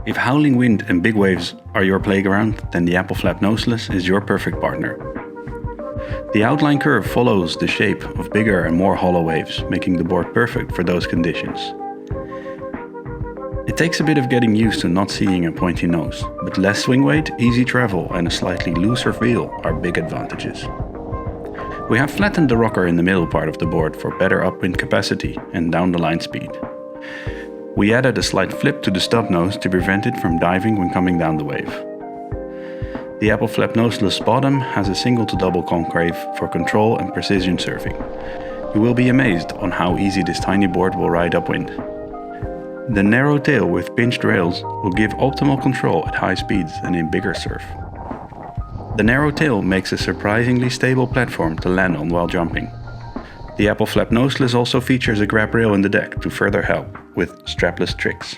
If howling wind and big waves are your playground, then the Appleflap Noseless is your perfect partner. The outline curve follows the shape of bigger and more hollow waves, making the board perfect for those conditions. It takes a bit of getting used to not seeing a pointy nose, but less swing weight, easy travel and a slightly looser feel are big advantages. We have flattened the rocker in the middle part of the board for better upwind capacity and down the line speed. We added a slight flip to the stub nose to prevent it from diving when coming down the wave. The Appleflap Noseless bottom has a single to double concave for control and precision surfing. You will be amazed on how easy this tiny board will ride upwind. The narrow tail with pinched rails will give optimal control at high speeds and in bigger surf. The narrow tail makes a surprisingly stable platform to land on while jumping. The Appleflap Noseless also features a grab rail in the deck to further help with strapless tricks.